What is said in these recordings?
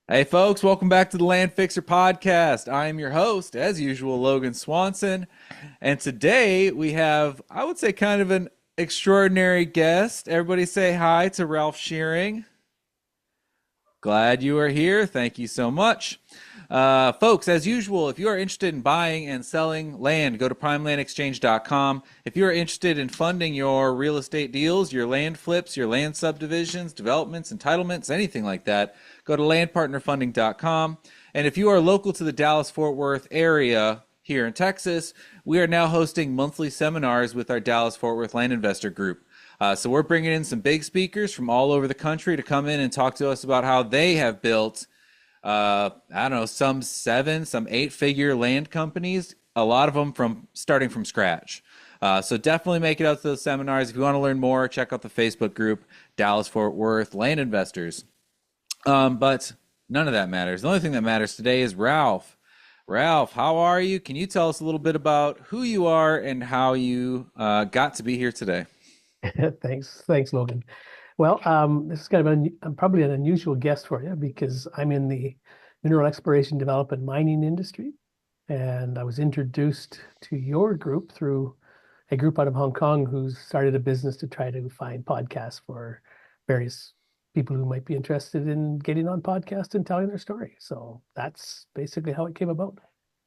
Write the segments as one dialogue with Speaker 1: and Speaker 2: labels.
Speaker 1: Hey folks, welcome back to the Land Fixer podcast. I am your host, as usual, Logan Swanson. And today we have, I would say, kind of an extraordinary guest. Everybody say hi to Ralph Shearing. Glad you are here. Thank you so much. Folks, as usual, if you are interested in buying and selling land, go to primelandexchange.com. If you are interested in funding your real estate deals, your land flips, your land subdivisions, developments, entitlements, anything like that, go to landpartnerfunding.com. And if you are local to the Dallas-Fort Worth area here in Texas, we are now hosting monthly seminars with our Dallas-Fort Worth Land Investor Group. So we're bringing in some big speakers from all over the country to come in and talk to us about how they have built, I don't know, some seven, some eight-figure land companies. A lot of them from starting from scratch. So definitely make it out to those seminars. If you want to learn more, check out the Facebook group, Dallas Fort Worth Land Investors. But none of that matters. The only thing that matters today is Ralph. Ralph, how are you? Can you tell us a little bit about who you are and how you got to be here today?
Speaker 2: Thanks, Logan. Well, this is kind of I'm probably an unusual guest for you because I'm in the mineral exploration, development, mining industry, and I was introduced to your group through a group out of Hong Kong who started a business to try to find podcasts for various people who might be interested in getting on podcasts and telling their story. So that's basically how it came about.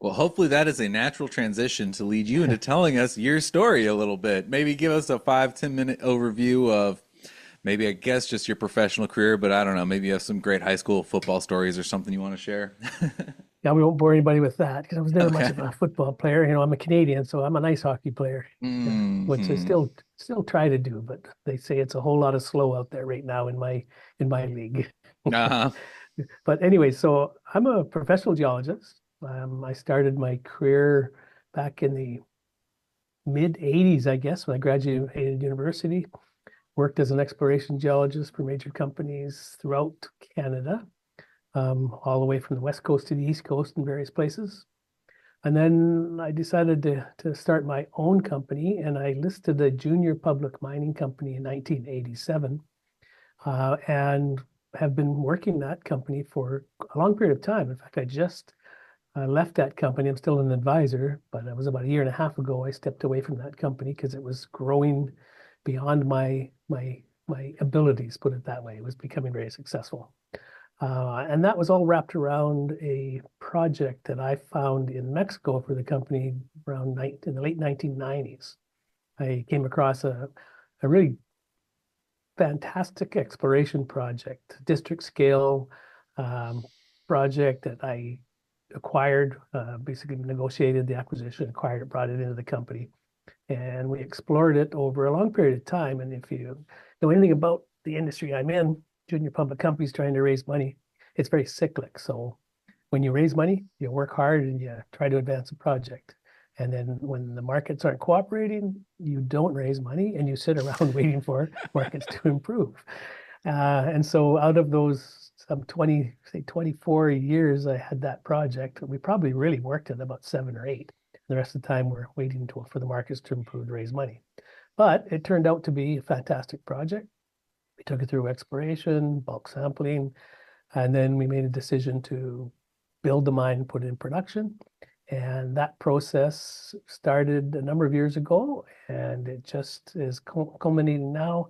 Speaker 1: Well, hopefully that is a natural transition to lead you into telling us your story a little bit. Maybe give us a 5-10 minute overview of maybe, I guess, just your professional career, but I don't know, maybe you have some great high school football stories or something you want to share.
Speaker 2: Yeah, we won't bore anybody with that because I was never much
Speaker 1: Okay.
Speaker 2: of a football player. I'm a Canadian, so I'm an ice hockey player. Yeah, which I
Speaker 1: Hmm.
Speaker 2: still try to do, but they say it's a whole lot of slow out there right now in my league.
Speaker 1: Uh-huh.
Speaker 2: But anyway, so I'm a professional geologist. I started my career back in the mid 80s, I guess, when I graduated university. Worked as an exploration geologist for major companies throughout Canada, all the way from the west coast to the east coast in various places. And then I decided to start my own company, and I listed a junior public mining company in 1987, and have been working that company for a long period of time. In fact, I just left that company. I'm still an advisor, but it was about a year and a half ago I stepped away from that company because it was growing beyond my abilities, put it that way. It was becoming very successful. And that was all wrapped around a project that I found in Mexico for the company in the late 1990s. I came across a really fantastic exploration project, district scale um, project that I acquired, basically negotiated the acquisition, acquired it, brought it into the company, and we explored it over a long period of time. And if you know anything about the industry I'm in, junior public companies trying to raise money, it's very cyclic. So when you raise money, you work hard and you try to advance a project. And then when the markets aren't cooperating, you don't raise money and you sit around waiting for markets to improve. And so out of those some 20, say 24 years I had that project, we probably really worked at about 7 or 8. The rest of the time we're waiting for the markets to improve to raise money. But it turned out to be a fantastic project. We took it through exploration, bulk sampling, and then we made a decision to build the mine and put it in production. And that process started a number of years ago, and it just is culminating now.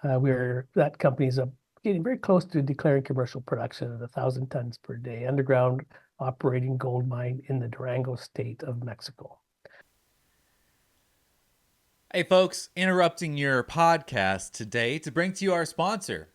Speaker 2: That company is getting very close to declaring commercial production at 1,000 tons per day underground operating gold mine in the Durango state of Mexico.
Speaker 1: Hey folks, interrupting your podcast today to bring to you our sponsor.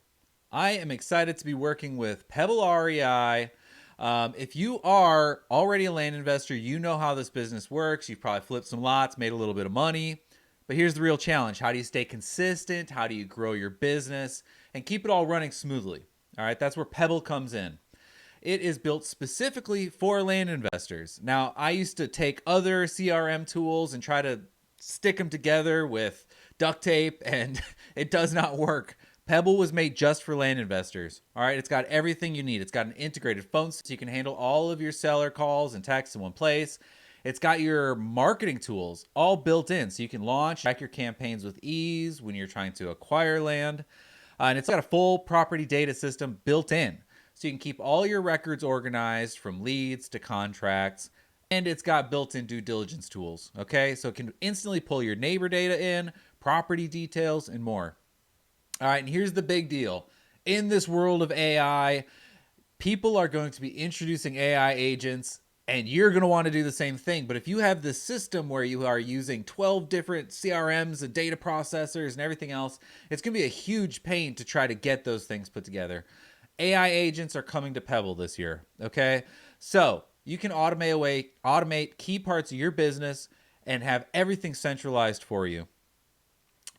Speaker 1: I am excited to be working with Pebble REI. If you are already a land investor, you know how this business works. You've probably flipped some lots, made a little bit of money. But here's the real challenge. How do you stay consistent? How do you grow your business and keep it all running smoothly? All right, that's where Pebble comes in. It is built specifically for land investors. Now, I used to take other CRM tools and try to stick them together with duct tape, and it does not work. Pebble was made just for land investors. All right, it's got everything you need. It's got an integrated phone so you can handle all of your seller calls and texts in one place. It's got your marketing tools all built in so you can launch, track your campaigns with ease when you're trying to acquire land. And it's got a full property data system built in. so you can keep all your records organized from leads to contracts. And it's got built-in due diligence tools. Okay, so it can instantly pull your neighbor data in, property details, and more. All right, and here's the big deal. In this world of AI, people are going to be introducing AI agents, and you're going to want to do the same thing. But if you have this system where you are using 12 different CRMs and data processors and everything else, it's going to be a huge pain to try to get those things put together. AI agents are coming to Pebble this year. Okay, so you can automate key parts of your business and have everything centralized for you.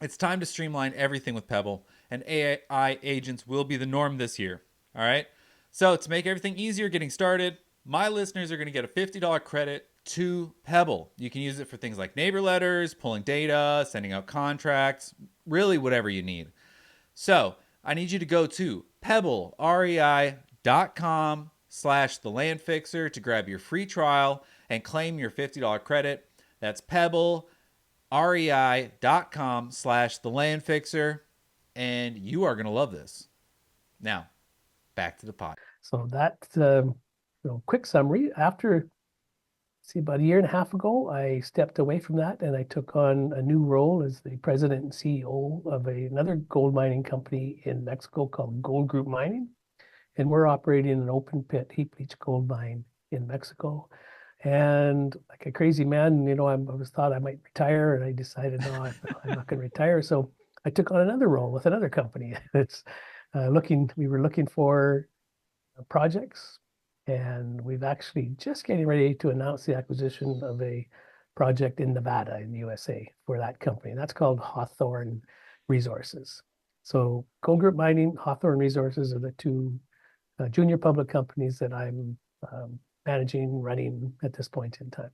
Speaker 1: It's time to streamline everything with Pebble, and AI agents will be the norm this year. All right. So, to make everything easier getting started, my listeners are going to get a $50 credit to Pebble. You can use it for things like neighbor letters, pulling data, sending out contracts, really whatever you need. So, I need you to go to pebblerei.com/the land fixer to grab your free trial and claim your $50 credit. That's pebblerei.com/the land fixer, and you are going to love this. Now, back to the pod.
Speaker 2: So that, quick summary. After, about a year and a half ago, I stepped away from that and I took on a new role as the president and CEO of another gold mining company in Mexico called Gold Group Mining. And we're operating an open pit heap leach gold mine in Mexico. And like a crazy man, I was thought I might retire, and I decided, no, I'm not going to retire. So I took on another role with another company. It's we were looking for projects, and we've actually just getting ready to announce the acquisition of a project in Nevada in the USA for that company. That's called Hawthorne Resources. So Gold Group Mining, Hawthorne Resources are the two junior public companies that I'm managing, running at this point in time.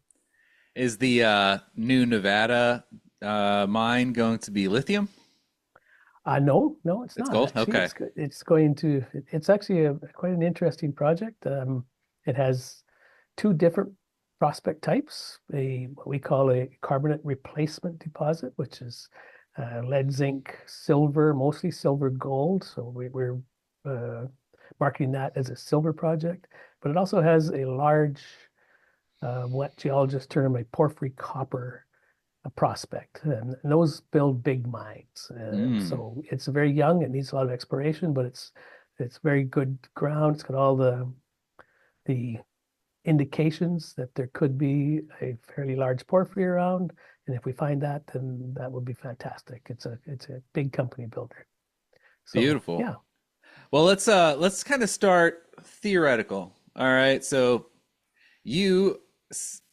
Speaker 1: Is the new Nevada mine going to be lithium?
Speaker 2: No, it's
Speaker 1: It's
Speaker 2: not
Speaker 1: gold?
Speaker 2: actually.
Speaker 1: Okay.
Speaker 2: It's actually quite an interesting project. It has two different prospect types, what we call a carbonate replacement deposit, which is lead, zinc, silver, mostly silver gold. So we're marketing that as a silver project, but it also has a large, what geologists term a porphyry copper prospect, and those build big mines. So it's very young. It needs a lot of exploration, but it's very good ground. It's got all the indications that there could be a fairly large porphyry around, and if we find that, then that would be fantastic. It's a big company builder. So
Speaker 1: Beautiful.
Speaker 2: yeah.
Speaker 1: Well, let's kind of start theoretical. All right. So you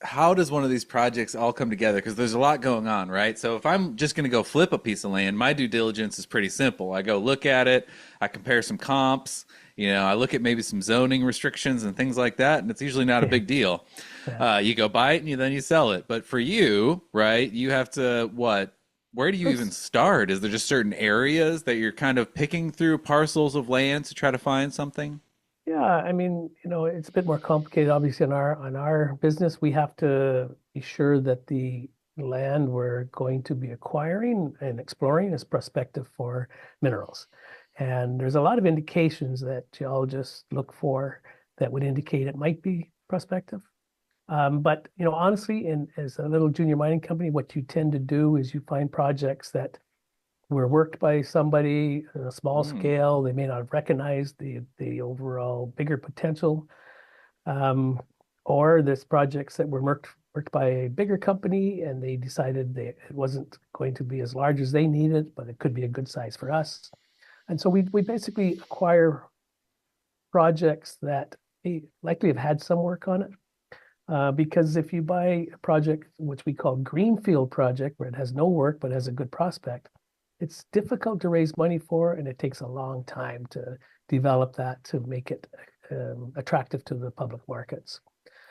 Speaker 1: how does one of these projects all come together? Because there's a lot going on, right? So if I'm just going to go flip a piece of land, my due diligence is pretty simple. I go look at it, I compare some comps, I look at maybe some zoning restrictions and things like that, and it's usually not a
Speaker 2: Yeah.
Speaker 1: big deal.
Speaker 2: Yeah.
Speaker 1: You go buy it and then you sell it. But for you, right, you have to what? Where do you even
Speaker 2: Let's
Speaker 1: start? Is there just certain areas that you're kind of picking through parcels of land to try to find something?
Speaker 2: Yeah, I mean, it's a bit more complicated. Obviously, on our business, we have to be sure that the land we're going to be acquiring and exploring is prospective for minerals. And there's a lot of indications that geologists look for that would indicate it might be prospective. But honestly, as a little junior mining company, what you tend to do is you find projects that were worked by somebody on a small
Speaker 1: Mm,
Speaker 2: scale. They may not have recognized the overall bigger potential. Um, or there's projects that were worked by a bigger company, and they decided it wasn't going to be as large as they needed, but it could be a good size for us. And so we basically acquire projects that likely have had some work on it. Because if you buy a project, which we call greenfield project, where it has no work but has a good prospect, it's difficult to raise money for, and it takes a long time to develop that to make it attractive to the public markets.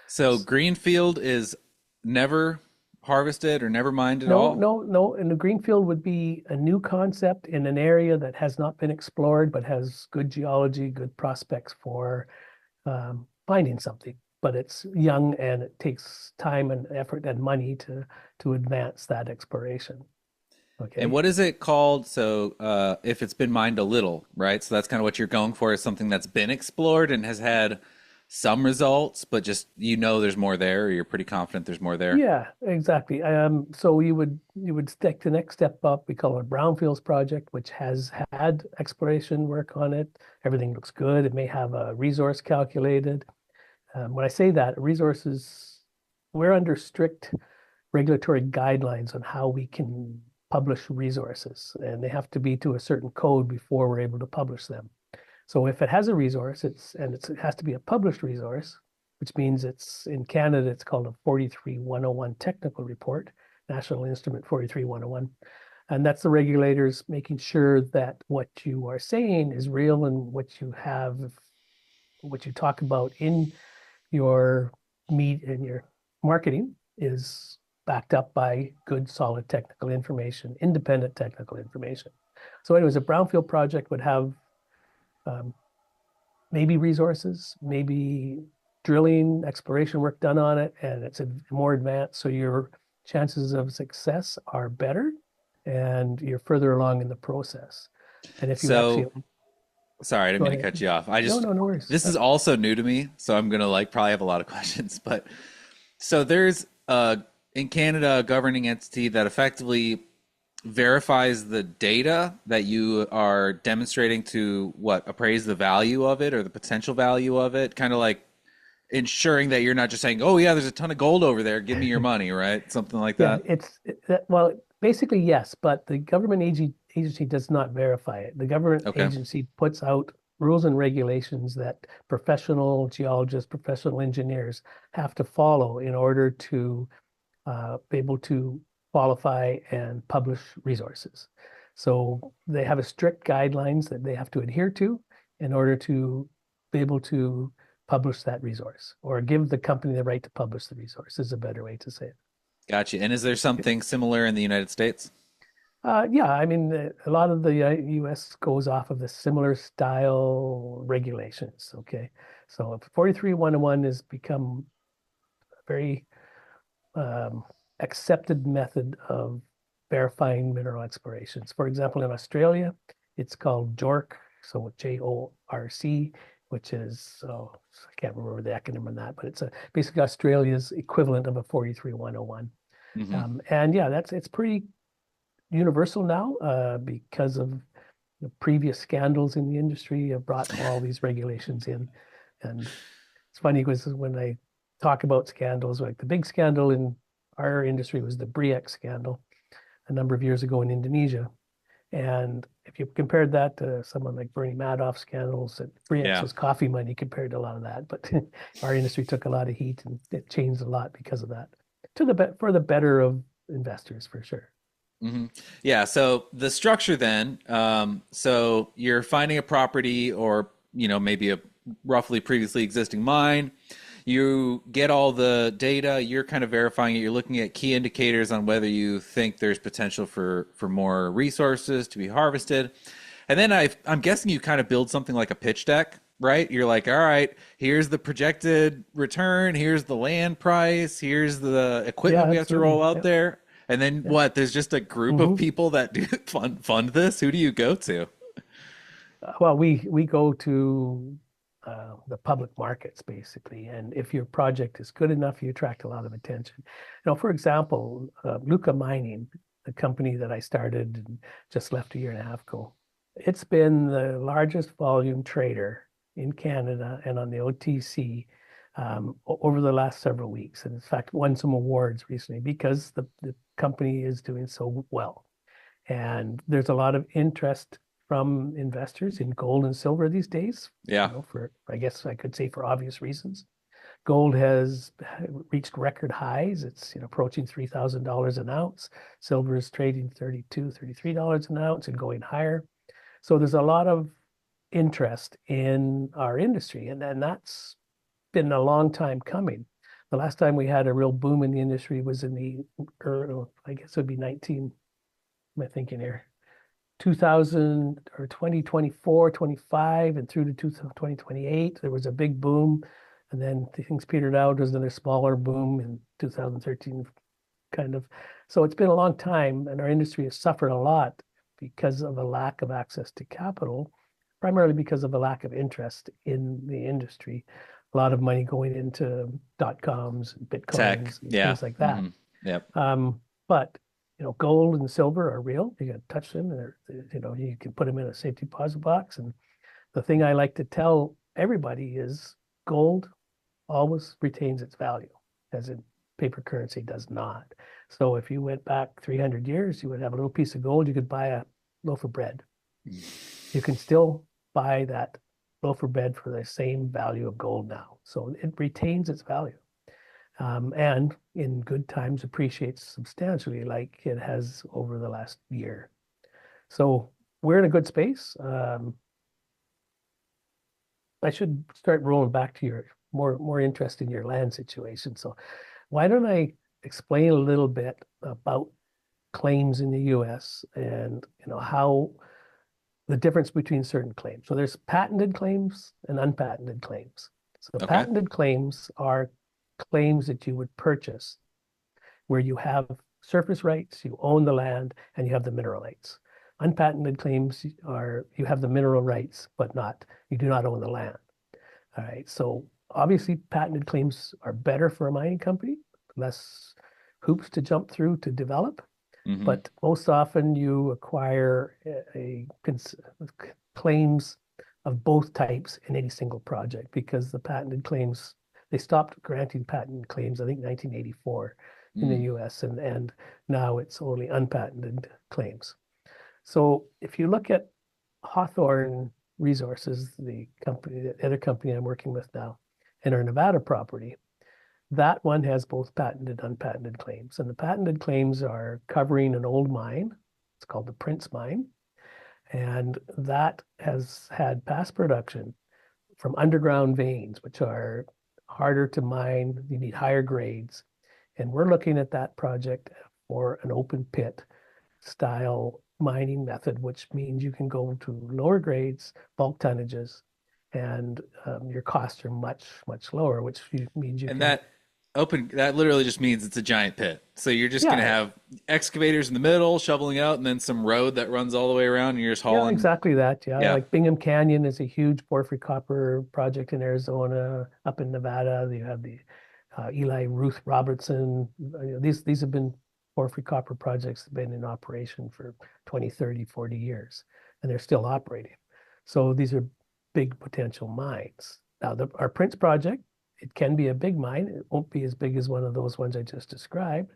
Speaker 1: so greenfield is never harvested or never mined at
Speaker 2: No,
Speaker 1: all?
Speaker 2: no, no. And the greenfield would be a new concept in an area that has not been explored, but has good geology, good prospects for finding something. But it's young, and it takes time and effort and money to advance that exploration.
Speaker 1: And
Speaker 2: Okay.
Speaker 1: what is it called? So, if it's been mined a little, right? So that's kind of what you're going for, is something that's been explored and has had some results, but just there's more there, or you're pretty confident there's more there.
Speaker 2: Yeah, exactly. So you would stick the next step up. We call it a brownfields project, which has had exploration work on it. Everything looks good. It may have a resource calculated. When I say that, resources, we're under strict regulatory guidelines on how we can publish resources, and they have to be to a certain code before we're able to publish them. So if it has a resource, it has to be a published resource, which means it's in Canada, it's called a 43101 technical report, National Instrument 43101. And that's the regulators making sure that what you are saying is real and what you talk about in your your marketing is backed up by good, solid technical information, independent technical information. So, anyways, a brownfield project would have um, maybe resources, maybe drilling, exploration work done on it, and it's more advanced. So your chances of success are better and you're further along in the process. And if you actually
Speaker 1: So, sorry, I didn't
Speaker 2: go
Speaker 1: mean to
Speaker 2: ahead.
Speaker 1: cut you off.
Speaker 2: No, no, no worries.
Speaker 1: This is also new to me, so I'm gonna like probably have a lot of questions. But so there's in Canada a governing entity that effectively verifies the data that you are demonstrating to appraise the value of it or the potential value of it, kind of like ensuring that you're not just saying, "Oh yeah, there's a ton of gold over there, give me your money," right? Something like
Speaker 2: Yeah,
Speaker 1: that.
Speaker 2: well, basically, yes, but the government agency does not verify it. The government
Speaker 1: Okay.
Speaker 2: agency puts out rules and regulations that professional geologists, professional engineers have to follow in order to be able to qualify and publish resources. So they have a strict guidelines that they have to adhere to in order to be able to publish that resource or give the company the right to publish the resource is a better way to say it.
Speaker 1: Gotcha. And is there something similar in the United States?
Speaker 2: Yeah, I mean, a lot of the US goes off of the similar style regulations. Okay. So if 43101 has become a very accepted method of verifying mineral explorations. For example, in Australia, it's called JORC, so JORC, which is, oh, I can't remember the acronym on that, but it's basically Australia's equivalent of a 43101.
Speaker 1: Hmm.
Speaker 2: And yeah, it's pretty universal now because of the previous scandals in the industry have brought all these regulations in. And it's funny because when I talk about scandals, like the big scandal in our industry was the BRIEX scandal a number of years ago in Indonesia. And if you compared that to someone like Bernie Madoff's scandals, that BRIEX
Speaker 1: Yeah.
Speaker 2: was coffee money compared to a lot of that. But our industry took a lot of heat and it changed a lot because of that. For the better of investors, for sure.
Speaker 1: Hmm. Yeah. So the structure then, so you're finding a property or, maybe a roughly previously existing mine. You get all the data, you're kind of verifying it. You're looking at key indicators on whether you think there's potential for more resources to be harvested. And then I'm guessing you kind of build something like a pitch deck, right? You're like, all right, here's the projected return, here's the land price, here's the
Speaker 2: Yeah,
Speaker 1: equipment we have to roll
Speaker 2: absolutely.
Speaker 1: out
Speaker 2: Yep.
Speaker 1: there. And then
Speaker 2: Yep.
Speaker 1: what? There's just a group of
Speaker 2: Hmm.
Speaker 1: people that do fund this. Who do you go to?
Speaker 2: Well, we go to the public markets basically, and if your project is good enough, you attract a lot of attention. For example, Luca Mining, the company that I started and just left a year and a half ago, it's been the largest volume trader in Canada and on the OTC over the last several weeks, and in fact, won some awards recently because the company is doing so well. And there's a lot of interest from investors in gold and silver these days,
Speaker 1: Yeah.
Speaker 2: for, I guess I could say for obvious reasons. Gold has reached record highs. It's, approaching $3,000 an ounce. Silver is trading $32, $33 an ounce and going higher. So there's a lot of interest in our industry, and that's been a long time coming. The last time we had a real boom in the industry was in the early, I guess it would be 19, am I thinking here? 2000 or 2024, 25, and through to 2028, there was a big boom. And then things petered out. There's another smaller boom in 2013, kind of. So it's been a long time, and our industry has suffered a lot because of a lack of access to capital, primarily because of a lack of interest in the industry. A lot of money going into dot coms,
Speaker 1: Tech.
Speaker 2: bitcoins, and
Speaker 1: Yeah.
Speaker 2: things like that.
Speaker 1: Hmm. Yep.
Speaker 2: But gold and silver are real. You can touch them, and you can put them in a safe deposit box. And the thing I like to tell everybody is gold always retains its value, as in paper currency does not. So if you went back 300 years, you would have a little piece of gold. You could buy a loaf of bread. You can still buy that loaf of bread for the same value of gold now. So it retains its value. And in good times appreciates substantially like it has over the last year. So we're in a good space. I should start rolling back to your more interest in your land situation. So why don't I explain a little bit about claims in the US and how the difference between certain claims. So there's patented claims and unpatented claims. So
Speaker 1: Okay.
Speaker 2: patented claims are claims that you would purchase where you have surface rights, you own the land, and you have the mineral rights. Unpatented claims are you have the mineral rights, but you do not own the land. All right. So obviously, patented claims are better for a mining company, less hoops to jump through to develop.
Speaker 1: Hmm.
Speaker 2: But most often, you acquire claims of both types in any single project because the patented claims they stopped granting patent claims, I think, 1984 in the
Speaker 1: Mm.
Speaker 2: U.S. and now it's only unpatented claims. So if you look at Hawthorne Resources, the other company I'm working with now, and our Nevada property, that one has both patented and unpatented claims. And the patented claims are covering an old mine. It's called the Prince Mine. And that has had past production from underground veins, which are harder to mine. You need higher grades. And we're looking at that project for an open pit style mining method, which means you can go to lower grades, bulk tonnages, and your costs are much, much lower, which means you
Speaker 1: And
Speaker 2: can,
Speaker 1: that literally just means it's a giant pit. So you're just gonna
Speaker 2: yeah,
Speaker 1: have excavators in the middle, shoveling out, and then some road that runs all the way around, and you're just
Speaker 2: yeah,
Speaker 1: hauling.
Speaker 2: exactly that. Yeah,
Speaker 1: Yeah.
Speaker 2: like Bingham Canyon is a huge porphyry copper project in Arizona. Up in Nevada, you have the Eli Ruth Robertson. These have been porphyry copper projects that have been in operation for 20, 30, 40 years, and they're still operating. So these are big potential mines. Now, our Prince project, it can be a big mine. It won't be as big as one of those ones I just described,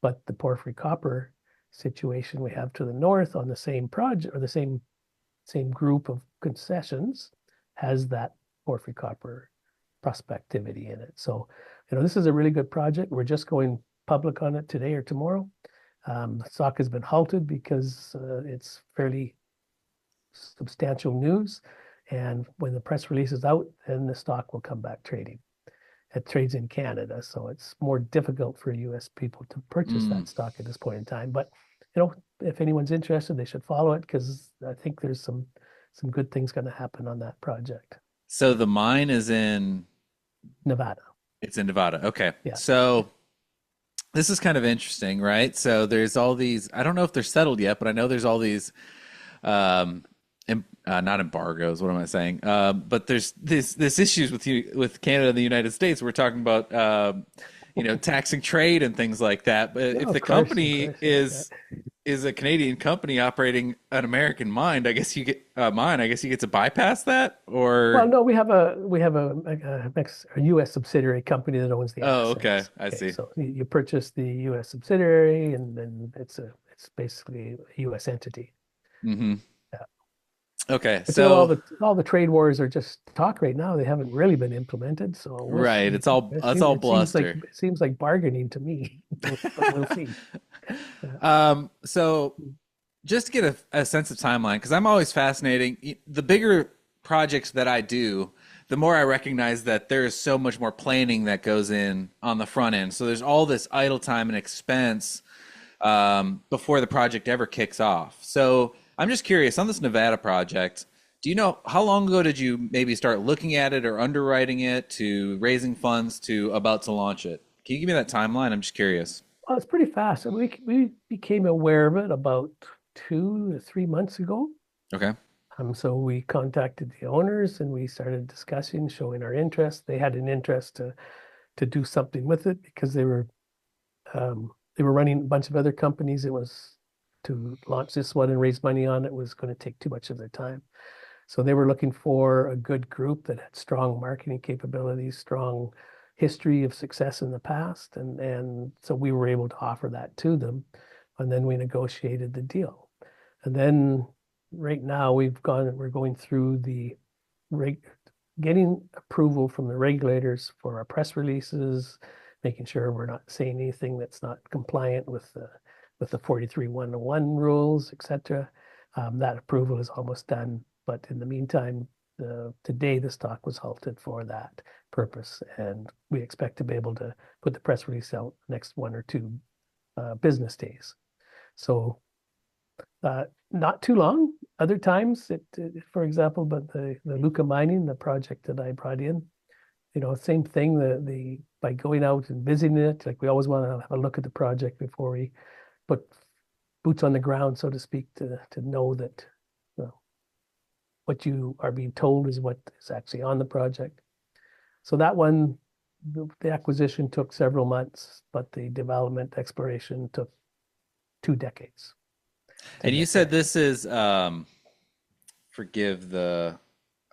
Speaker 2: but the porphyry copper situation we have to the north on the same project or the same group of concessions has that porphyry copper prospectivity in it. So, this is a really good project. We're just going public on it today or tomorrow. The stock has been halted because it's fairly substantial news. And when the press release is out, then the stock will come back trading. It trades in Canada, so it's more difficult for US people to purchase
Speaker 1: Mm.
Speaker 2: that stock at this point in time. But if anyone's interested, they should follow it because I think there's some good things going to happen on that project.
Speaker 1: So the mine is in
Speaker 2: Nevada.
Speaker 1: it's in Nevada. Okay.
Speaker 2: Yeah.
Speaker 1: So this is kind of interesting, right? So there's all these, I don't know if they're settled yet, but I know there's all these um not embargoes, what am I saying? But there's this issues with Canada and the United States. We're talking about taxing trade and things like that. But
Speaker 2: Yeah,
Speaker 1: if the
Speaker 2: of
Speaker 1: company
Speaker 2: course, yeah.
Speaker 1: is a Canadian company operating an American mine, I guess you get I guess you get to bypass that,
Speaker 2: Well,
Speaker 1: or
Speaker 2: no, we have a U.S. subsidiary company that owns the
Speaker 1: oh, okay,
Speaker 2: assets.
Speaker 1: I
Speaker 2: Okay,
Speaker 1: see.
Speaker 2: so you purchase the U.S. subsidiary, and then it's basically a U.S. entity.
Speaker 1: Hmm.
Speaker 2: Yeah.
Speaker 1: Okay,
Speaker 2: But all
Speaker 1: so
Speaker 2: the trade wars are just talk right now. They haven't really been implemented, so we'll
Speaker 1: right,
Speaker 2: see.
Speaker 1: it's all bluster.
Speaker 2: It seems like bargaining to me, but we'll see. Yeah.
Speaker 1: So just to get a sense of timeline, because I'm always fascinating. The bigger projects that I do, the more I recognize that there is so much more planning that goes in on the front end. So there's all this idle time and expense before the project ever kicks off. So I'm just curious on this Nevada project. Do you know how long ago did you maybe start looking at it or underwriting it to raising funds to about to launch it? Can you give me that timeline? I'm just curious.
Speaker 2: Well, it's pretty fast. And we became aware of it about 2 to 3 months ago.
Speaker 1: Okay.
Speaker 2: So we contacted the owners and we started discussing, showing our interest. They had an interest to do something with it because they were running a bunch of other companies. It was to launch this one and raise money on it was going to take too much of their time. So they were looking for a good group that had strong marketing capabilities, strong history of success in the past. And so we were able to offer that to them. And then we negotiated the deal. And then right now we're going through the reg, getting approval from the regulators for our press releases, making sure we're not saying anything that's not compliant with the 43-101 rules, etc. That approval is almost done, but in the meantime, today the stock was halted for that purpose, and we expect to be able to put the press release out next 1 or 2 business days. So not too long. Other times, for example, but the Luca mining, the project that I brought in, same thing. The by going out and visiting it, like we always want to have a look at the project before we put boots on the ground, so to speak, to know that what you are being told is what is actually on the project. So that one, the acquisition took several months, but the development exploration took 2 decades to
Speaker 1: And you
Speaker 2: get
Speaker 1: said
Speaker 2: there.
Speaker 1: this is forgive the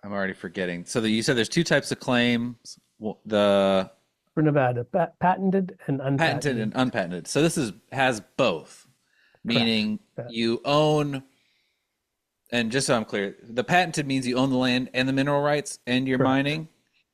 Speaker 1: I'm already forgetting. So you said there's two types of claims. The
Speaker 2: For Nevada, patented and
Speaker 1: patented and
Speaker 2: unpatented.
Speaker 1: unpatented. So this is has both,
Speaker 2: Correct.
Speaker 1: meaning you own, and just so I'm clear, the patented means you own the land and the mineral rights and you're
Speaker 2: Correct.
Speaker 1: mining.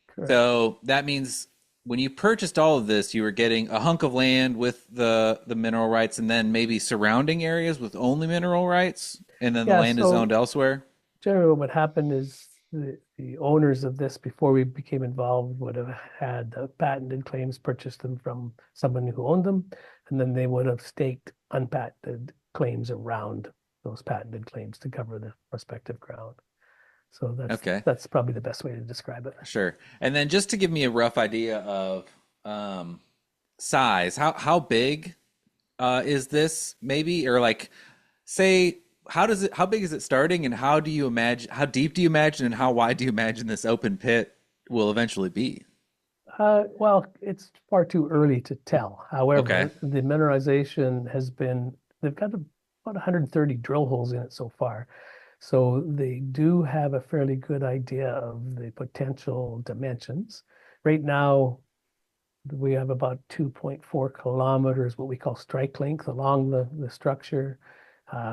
Speaker 2: Correct.
Speaker 1: So that means when you purchased all of this, you were getting a hunk of land with the mineral rights and then maybe surrounding areas with only mineral rights, and then the
Speaker 2: Yeah,
Speaker 1: land is
Speaker 2: so
Speaker 1: owned elsewhere.
Speaker 2: generally what happened is the owners of this, before we became involved, would have had patented claims, purchased them from someone who owned them, and then they would have staked unpatented claims around those patented claims to cover the respective ground. So
Speaker 1: Okay,
Speaker 2: that's probably the best way to describe it.
Speaker 1: sure. And then just to give me a rough idea of size, how big is this maybe, or like say how big is it starting, and how deep do you imagine, and how wide do you imagine this open pit will eventually be?
Speaker 2: Well, it's far too early to tell.
Speaker 1: Okay.
Speaker 2: However, the mineralization they've got about 130 drill holes in it so far. So they do have a fairly good idea of the potential dimensions. Right now, we have about 2.4 kilometers, what we call strike length along the structure.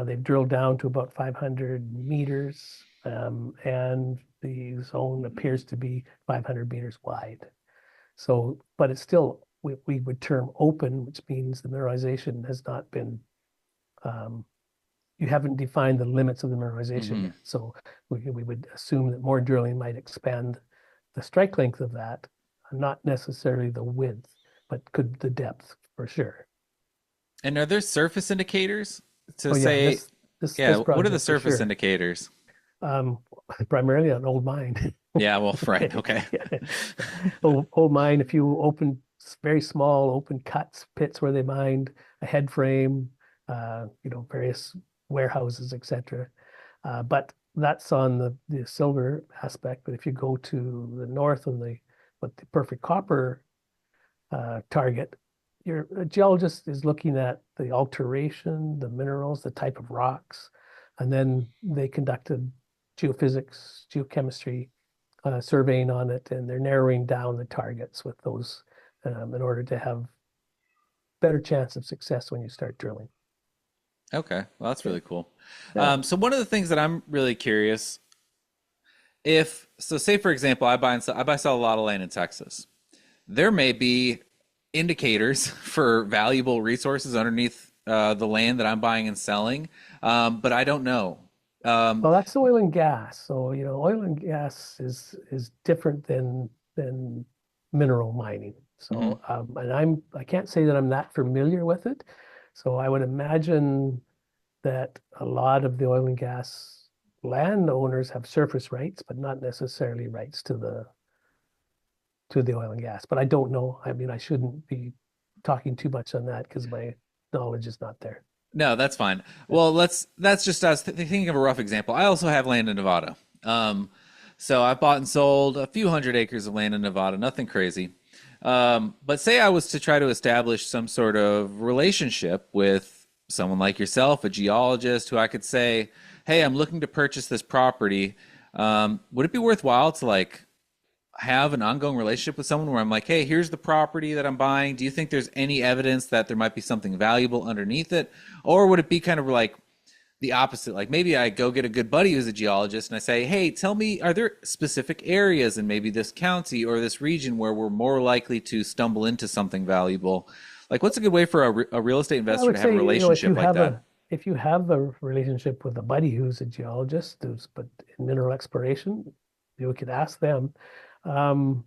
Speaker 2: They've drilled down to about 500 meters, and the zone appears to be 500 meters wide. So, but it's still, we would term open, which means the mineralization has not been, um, you haven't defined the limits of the mineralization
Speaker 1: Hmm.
Speaker 2: yet. So we would assume that more drilling might expand the strike length of that, not necessarily the width, but could the depth for sure.
Speaker 1: And are there surface indicators to
Speaker 2: Oh yeah,
Speaker 1: say, yeah,
Speaker 2: this
Speaker 1: what are the
Speaker 2: project for
Speaker 1: surface
Speaker 2: sure.
Speaker 1: indicators?
Speaker 2: Um, Primarily an old mine.
Speaker 1: Yeah, well, right,
Speaker 2: Okay.
Speaker 1: okay.
Speaker 2: Yeah. Old mine, a few open, very small open cuts, pits where they mined, a head frame, various warehouses, etc. But that's on the silver aspect. But if you go to the north and the perfect copper target, a geologist is looking at the alteration, the minerals, the type of rocks, and then they conducted geophysics, geochemistry, surveying on it, and they're narrowing down the targets with those in order to have better chance of success when you start drilling.
Speaker 1: Okay, well, that's
Speaker 2: Yeah,
Speaker 1: really cool.
Speaker 2: yeah,
Speaker 1: So one of the things that I'm really curious, if so, say for example, I buy sell a lot of land in Texas. There may be indicators for valuable resources underneath the land that I'm buying and selling, but I don't know. Um,
Speaker 2: well, that's oil and gas. So, oil and gas is different than mineral mining.
Speaker 1: mhm.
Speaker 2: So, and I can't say that I'm that familiar with it. So I would imagine that a lot of the oil and gas landowners have surface rights, but not necessarily rights to the oil and gas. But I don't know. I mean, I shouldn't be talking too much on that because my knowledge is not there.
Speaker 1: No, that's fine. Well, that's just us thinking of a rough example. I also have land in Nevada. So I bought and sold a few hundred acres of land in Nevada, nothing crazy. But say I was to try to establish some sort of relationship with someone like yourself, a geologist, who I could say, "Hey, I'm looking to purchase this property. Would it be worthwhile to like have an ongoing relationship with someone where I'm like, hey, here's the property that I'm buying. Do you think there's any evidence that there might be something valuable underneath it? Or would it be kind of like the opposite? Like maybe I go get a good buddy who's a geologist and I say, hey, tell me, are there specific areas in maybe this county or this region where we're more likely to stumble into something valuable? Like, what's a good way for a real estate
Speaker 2: I
Speaker 1: investor
Speaker 2: would
Speaker 1: to have a
Speaker 2: say,
Speaker 1: relationship like that?
Speaker 2: if you have a relationship with a buddy who's a geologist, who's but in mineral exploration, you could ask them. Um,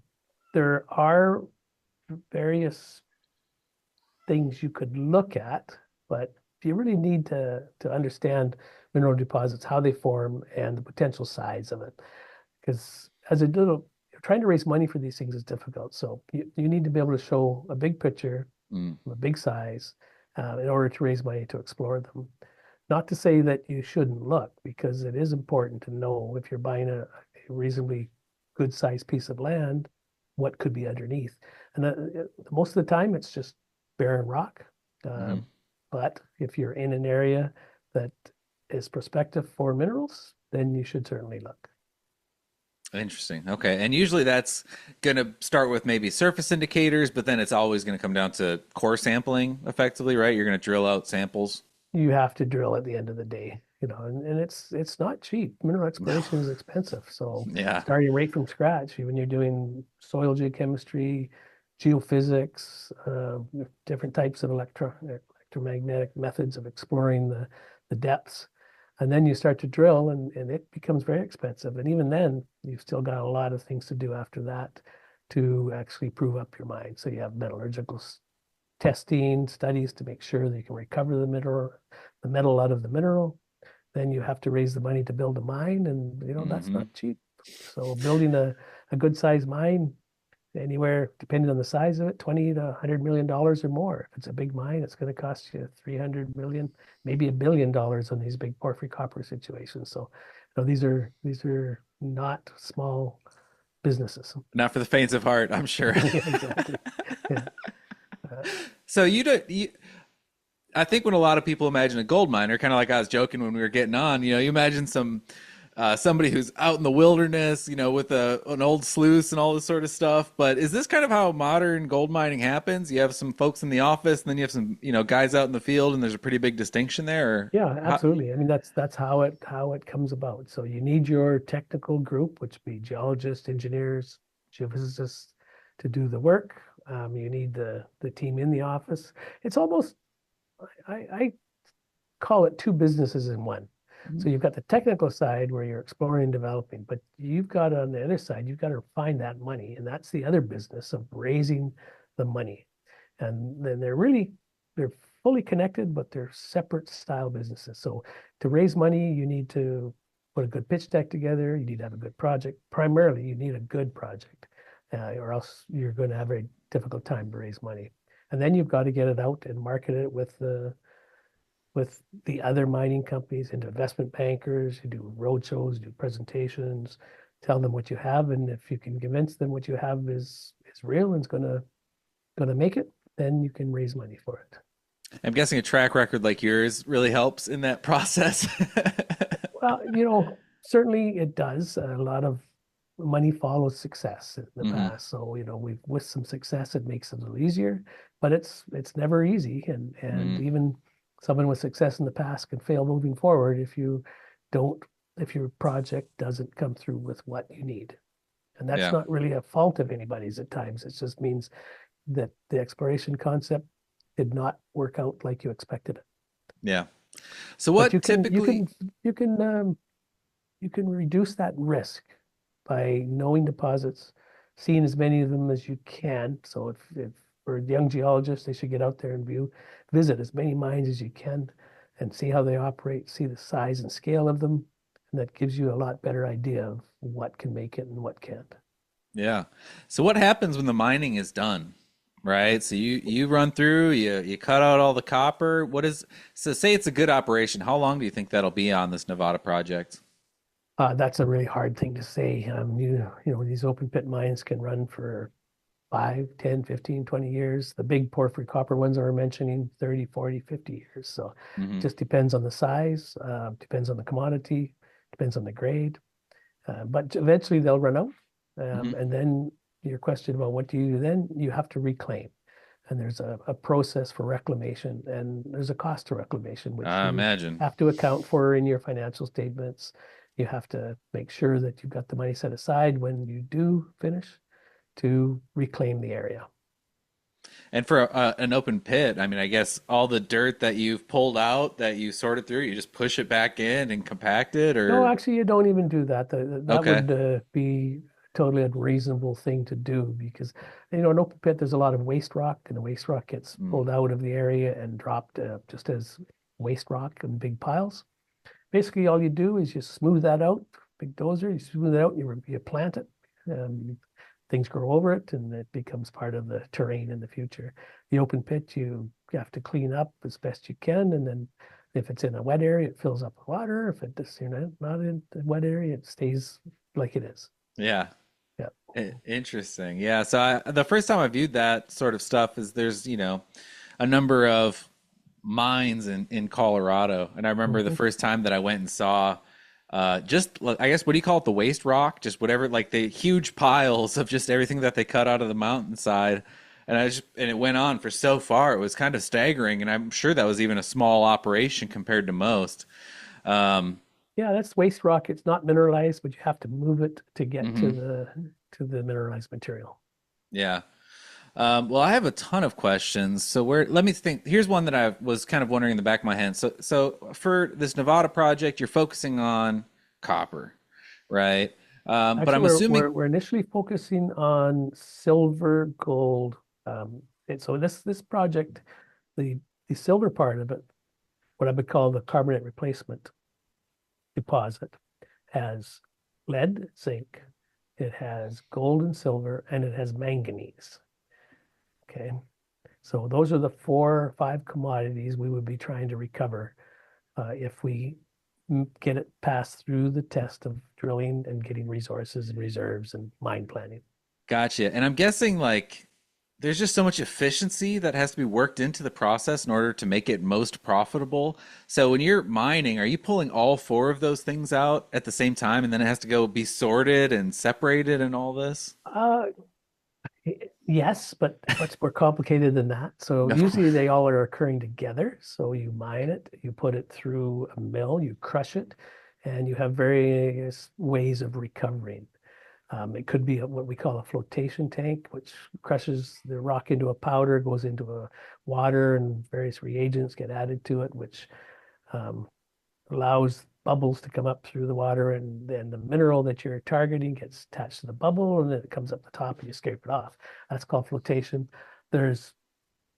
Speaker 2: there are various things you could look at, but you really need to understand mineral deposits, how they form, and the potential size of it. Because as a little, trying to raise money for these things is difficult. So you need to be able to show a big picture,
Speaker 1: Mm,
Speaker 2: a big size, in order to raise money to explore them. Not to say that you shouldn't look, because it is important to know if you're buying a reasonably good sized piece of land, what could be underneath. And most of the time, it's just barren rock.
Speaker 1: hmm.
Speaker 2: But if you're in an area that is prospective for minerals, then you should certainly look.
Speaker 1: Interesting. Okay. And usually that's going to start with maybe surface indicators, but then it's always going to come down to core sampling effectively, right? You're going to drill out samples.
Speaker 2: You have to drill at the end of the day, and it's not cheap. Mineral
Speaker 1: No.
Speaker 2: exploration is expensive. So
Speaker 1: Yeah.
Speaker 2: starting right from scratch, when you're doing soil geochemistry, geophysics, different types of electromagnetic methods of exploring the depths. And then you start to drill and it becomes very expensive. And even then, you've still got a lot of things to do after that to actually prove up your mine. So you have metallurgical testing studies to make sure that you can recover the metal out of the mineral. Then you have to raise the money to build a mine, and that's
Speaker 1: Hmm.
Speaker 2: not cheap. So building a good sized mine, anywhere depending on the size of it, 20 to $100 million or more. If it's a big mine, it's going to cost you 300 million, maybe $1 billion on these big porphyry copper situations. So, these are not small businesses.
Speaker 1: Not for the faint of heart, I'm sure.
Speaker 2: Yeah, exactly. Yeah. Uh,
Speaker 1: So you don't you, I think when a lot of people imagine a gold miner, kind of like I was joking when we were getting on, you imagine somebody who's out in the wilderness, with an old sluice and all this sort of stuff. But is this kind of how modern gold mining happens? You have some folks in the office, and then you have some, guys out in the field, and there's a pretty big distinction there. Or
Speaker 2: Yeah,
Speaker 1: how,
Speaker 2: absolutely. I mean, that's how it comes about. So you need your technical group, which would be geologists, engineers, geophysicists, to do the work. You need the team in the office. It's almost I call it two businesses in one. So you've got the technical side where you're exploring and developing, but you've got on the other side, you've got to find that money, and that's the other business of raising the money. And then they're fully connected, but they're separate style businesses. So to raise money, you need to put a good pitch deck together. You need to have a good project. Primarily, you need a good project, or else you're going to have a very difficult time to raise money. And then you've got to get it out and market it with the other mining companies and investment bankers. You do roadshows, do presentations, tell them what you have, and if you can convince them what you have is real and is gonna make it, then you can raise money for it.
Speaker 1: I'm guessing a track record like yours really helps in that process.
Speaker 2: Well, certainly it does. A lot of money follows success in the
Speaker 1: Hmm.
Speaker 2: past. So, we've with some success, it makes it a little easier, but it's never easy. And
Speaker 1: Hmm.
Speaker 2: even someone with success in the past can fail moving forward don't, if your project doesn't come through with what you need. And that's
Speaker 1: Yeah.
Speaker 2: not really a fault of anybody's at times. It just means that the exploration concept did not work out like you expected it.
Speaker 1: Yeah. So
Speaker 2: But
Speaker 1: what typically?
Speaker 2: you can you can reduce that risk by knowing deposits, seeing as many of them as you can. So if for young geologists, they should get out there and visit as many mines as you can and see how they operate, see the size and scale of them. And that gives you a lot better idea of what can make it and what can't.
Speaker 1: Yeah. So what happens when the mining is done? Right. So you run through, you cut out all the copper. So say it's a good operation. How long do you think that'll be on this Nevada project?
Speaker 2: That's a really hard thing to say. These open pit mines can run for 5, 10, 15, 20 years. The big porphyry copper ones I were mentioning, 30, 40, 50 years. So it
Speaker 1: Hmm.
Speaker 2: just depends on the size, depends on the commodity, depends on the grade. But eventually they'll run out.
Speaker 1: Hmm.
Speaker 2: And then your question about what do you do then, you have to reclaim. And there's a process for reclamation, and there's a cost to reclamation, which
Speaker 1: I
Speaker 2: you
Speaker 1: imagine.
Speaker 2: have to account for in your financial statements. You have to make sure that you've got the money set aside when you do finish to reclaim the area.
Speaker 1: And for an open pit, I mean, I guess all the dirt that you've pulled out that you sorted through, you just push it back in and compact it,
Speaker 2: No,
Speaker 1: or
Speaker 2: actually, you don't even do that. That
Speaker 1: okay.
Speaker 2: would be a totally unreasonable thing to do because, an open pit, there's a lot of waste rock, and the waste rock gets
Speaker 1: Mm.
Speaker 2: pulled out of the area and dropped just as waste rock in big piles. Basically, all you do is you smooth that out, big dozer, you smooth it out, you plant it, things grow over it, and it becomes part of the terrain in the future. The open pit, you have to clean up as best you can, and then if it's in a wet area, it fills up with water. If it's not in a wet area, it stays like it is.
Speaker 1: Yeah.
Speaker 2: Yeah.
Speaker 1: Interesting. Yeah. So the first time I viewed that sort of stuff is there's, a number of mines in Colorado. And I remember the
Speaker 2: Mhm.
Speaker 1: first time that I went and saw just I guess what do you call it? The waste rock? Just whatever, like the huge piles of just everything that they cut out of the mountainside. And it went on for so far. It was kind of staggering. And I'm sure that was even a small operation compared to most. Um,
Speaker 2: Yeah, that's waste rock. It's not mineralized, but you have to move it to get to
Speaker 1: mhm.
Speaker 2: the mineralized material.
Speaker 1: Yeah. Well, I have a ton of questions. So let me think. Here's one that I was kind of wondering in the back of my head. So for this Nevada project, you're focusing on copper, right? But
Speaker 2: Actually,
Speaker 1: I'm
Speaker 2: we're
Speaker 1: assuming,
Speaker 2: we're, we're initially focusing on silver, gold. And so this project, the the silver part of it, what I would call the carbonate replacement deposit, has lead, zinc, it has gold and silver, and it has manganese. Okay. So those are the 4 or 5 commodities we would be trying to recover if we get it passed through the test of drilling and getting resources and reserves and mine planning.
Speaker 1: gotcha. And I'm guessing like there's just so much efficiency that has to be worked into the process in order to make it most profitable. So when you're mining, are you pulling all four of those things out at the same time, and then it has to go be sorted and separated and all this?
Speaker 2: Uh, yes, but much more complicated than that. So
Speaker 1: Of course.
Speaker 2: usually they all are occurring together. So you mine it, you put it through a mill, you crush it, and you have various ways of recovering. It could be what we call a flotation tank, which crushes the rock into a powder, goes into a water, and various reagents get added to it, which um, allows bubbles to come up through the water, and then the mineral that you're targeting gets attached to the bubble, and then it comes up the top and you scrape it off. That's called flotation. There's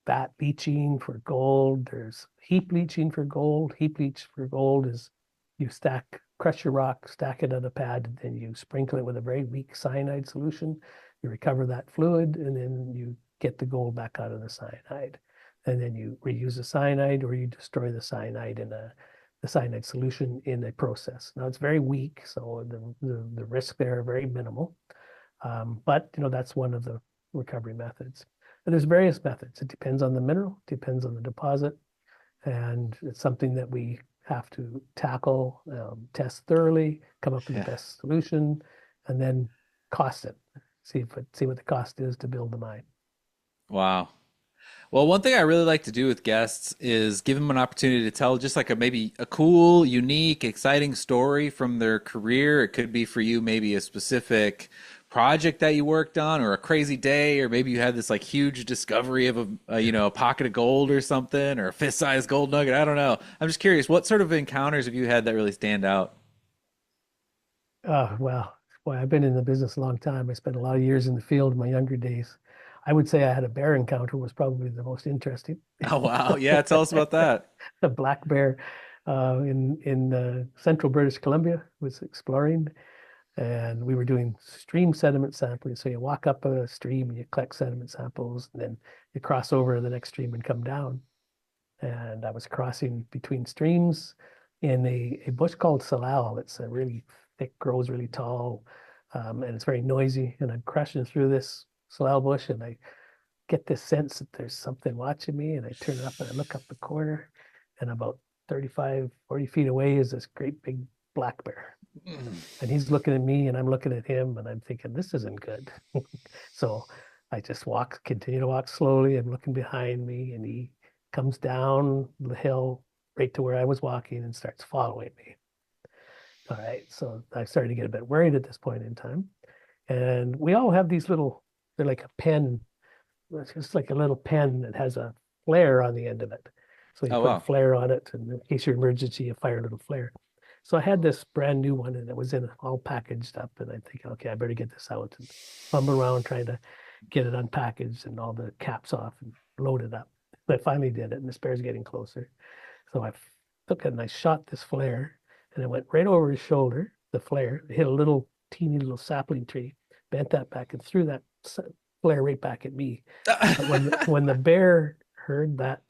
Speaker 2: vat leaching for gold. There's heap leaching for gold. Heap leach for gold is you crush your rock, stack it on a pad, and then you sprinkle it with a very weak cyanide solution. You recover that fluid, and then you get the gold back out of the cyanide. And then you reuse the cyanide, or you destroy the cyanide solution in a process. Now it's very weak, so the risk there are very minimal. But that's one of the recovery methods. And there's various methods. It depends on the mineral, depends on the deposit, and it's something that we have to tackle, test thoroughly, come up with the
Speaker 1: Yeah.
Speaker 2: best solution, and then cost it. See what the cost is to build the mine.
Speaker 1: Wow. Well, one thing I really like to do with guests is give them an opportunity to tell just like a maybe a cool, unique, exciting story from their career. It could be for you maybe a specific project that you worked on or a crazy day, or maybe you had this like huge discovery of a pocket of gold or something, or a fist-sized gold nugget. I don't know. I'm just curious, what sort of encounters have you had that really stand out?
Speaker 2: Well, boy, I've been in the business a long time. I spent a lot of years in the field in my younger days. I would say I had a bear encounter was probably the most interesting.
Speaker 1: Oh wow. Yeah, tell us about that.
Speaker 2: A black bear in central British Columbia was exploring, and we were doing stream sediment sampling. So you walk up a stream and you collect sediment samples, and then you cross over the next stream and come down. And I was crossing between streams in a bush called salal. It's a really thick, grows really tall, and it's very noisy. And I'm crashing through this salal bush, and I get this sense that there's something watching me. And I turn it up and I look up the corner, and about 35, 40 feet away is this great big black bear. And he's looking at me and I'm looking at him, and I'm thinking, this isn't good. So I just continue to walk slowly. I'm looking behind me, and he comes down the hill right to where I was walking and starts following me. All right. So I started to get a bit worried at this point in time. And we all have these they're like a pen. It's just like a little pen that has a flare on the end of it. So you
Speaker 1: Oh,
Speaker 2: put a
Speaker 1: wow.
Speaker 2: flare on it, and in case of emergency, you fire a little flare. So I had this brand new one, and it was all packaged up. And I'm thinking, okay, I better get this out, and fumble around trying to get it unpackaged and all the caps off and load it up. I finally did it, and this bear's getting closer. So I took it and I shot this flare, and it went right over his shoulder. The flare hit a teeny little sapling tree, bent that back, and threw that flare right back at me. But when the bear heard that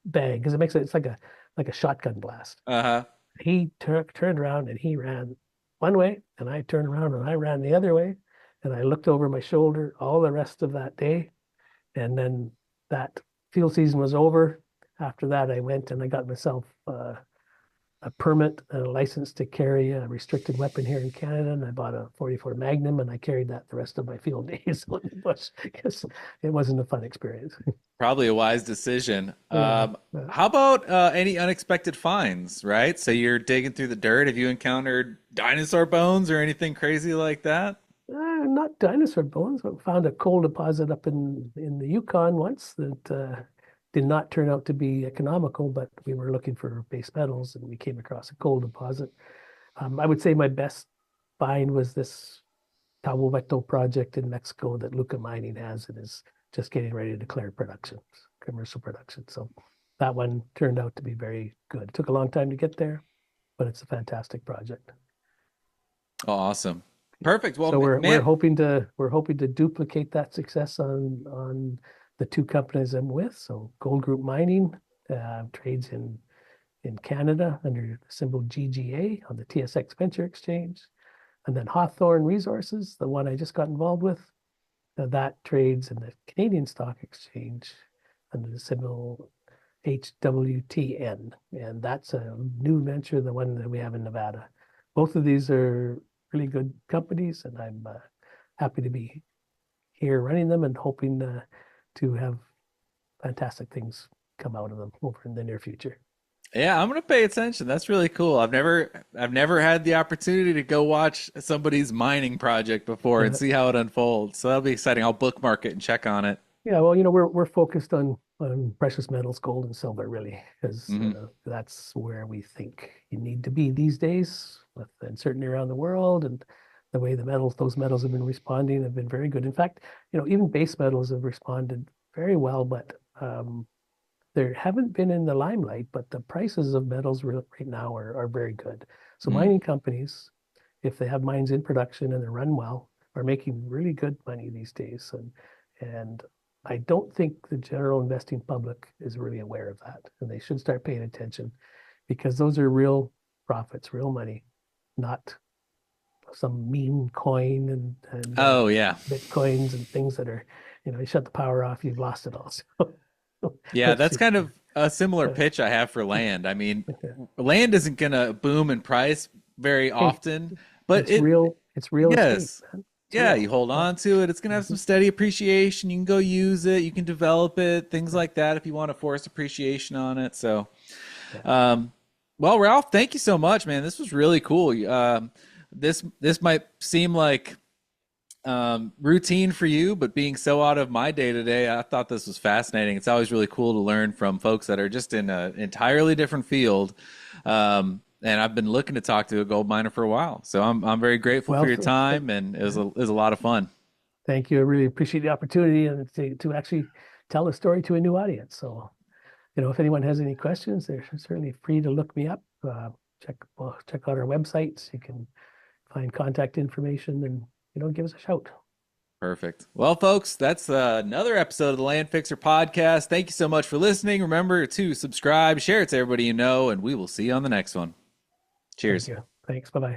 Speaker 2: bang, because it's like a shotgun blast,
Speaker 1: Uh-huh.
Speaker 2: he turned around and he ran one way, and I turned around and I ran the other way, and I looked over my shoulder all the rest of that day, and then that field season was over. After that, I went and I got myself a permit and a license to carry a restricted weapon here in Canada, and I bought a 44 Magnum, and I carried that the rest of my field days on the bush because it wasn't a fun experience.
Speaker 1: Probably a wise decision.
Speaker 2: Yeah.
Speaker 1: How about any unexpected finds, right? So you're digging through the dirt. Have you encountered dinosaur bones or anything crazy like that?
Speaker 2: Not dinosaur bones, but found a coal deposit up in the Yukon once that did not turn out to be economical, but we were looking for base metals and we came across a coal deposit. I would say my best find was this Tahuehueto project in Mexico that Luca Mining has and is just getting ready to declare production, commercial production. So that one turned out to be very good. It took a long time to get there, but it's a fantastic project.
Speaker 1: Oh, awesome. Perfect. Well,
Speaker 2: So we're
Speaker 1: man,
Speaker 2: we're hoping to duplicate that success on the two companies I'm with. So Gold Group Mining trades in Canada under the symbol GGA on the TSX Venture Exchange, and then Hawthorne Resources, the one I just got involved with, that trades in the Canadian Stock Exchange under the symbol HWTN, and that's a new venture, the one that we have in Nevada. Both of these are really good companies, and I'm happy to be here running them and hoping to have fantastic things come out of them over in the near future.
Speaker 1: yeah, I'm gonna pay attention. That's really cool. I've never had the opportunity to go watch somebody's mining project before and
Speaker 2: Uh,
Speaker 1: see how it unfolds. So that'll be exciting. I'll bookmark it and check on it.
Speaker 2: yeah, well, we're focused on precious metals, gold and silver, really, because
Speaker 1: Hmm.
Speaker 2: that's where we think you need to be these days with the uncertainty around the world and the way those metals have been responding have been very good. In fact, even base metals have responded very well, but they haven't been in the limelight, but the prices of metals right now are very good. So
Speaker 1: Mm.
Speaker 2: mining companies, if they have mines in production and they're run well, are making really good money these days. And I don't think the general investing public is really aware of that, and they should start paying attention because those are real profits, real money, not some meme coin and
Speaker 1: Oh yeah.
Speaker 2: bitcoins and things that are, you shut the power off, you've lost it all. So
Speaker 1: Yeah,
Speaker 2: let's
Speaker 1: that's
Speaker 2: see.
Speaker 1: kind of a similar
Speaker 2: Uh,
Speaker 1: pitch I have for land. I mean,
Speaker 2: uh,
Speaker 1: land isn't gonna boom in price very
Speaker 2: Hey,
Speaker 1: often, but it
Speaker 2: it's real estate,
Speaker 1: yes.
Speaker 2: man. It's
Speaker 1: Yeah,
Speaker 2: real.
Speaker 1: you hold
Speaker 2: Yeah.
Speaker 1: on to it. It's gonna have some
Speaker 2: Mhm.
Speaker 1: steady appreciation. You can go use it. You can develop it, things like that if you want to force appreciation on it. So,
Speaker 2: Yeah.
Speaker 1: um, well, Ralph, thank you so much, man. This was really cool. This might seem like routine for you, but being so out of my day to day, I thought this was fascinating. It's always really cool to learn from folks that are just in an entirely different field. And I've been looking to talk to a gold miner for a while, so I'm very grateful for
Speaker 2: Well,
Speaker 1: your time, and it was a lot of fun.
Speaker 2: thank you. I really appreciate the opportunity and to actually tell a story to a new audience. So, if anyone has any questions, they're certainly free to look me up. Check out our websites. You can find contact information, and give us a shout.
Speaker 1: Perfect. Well, folks, that's another episode of the Land Fixer podcast. Thank you so much for listening. Remember to subscribe, share it to everybody you know, and we will see you on the next one.
Speaker 2: Thank
Speaker 1: Cheers.
Speaker 2: you. Thanks. Bye-bye.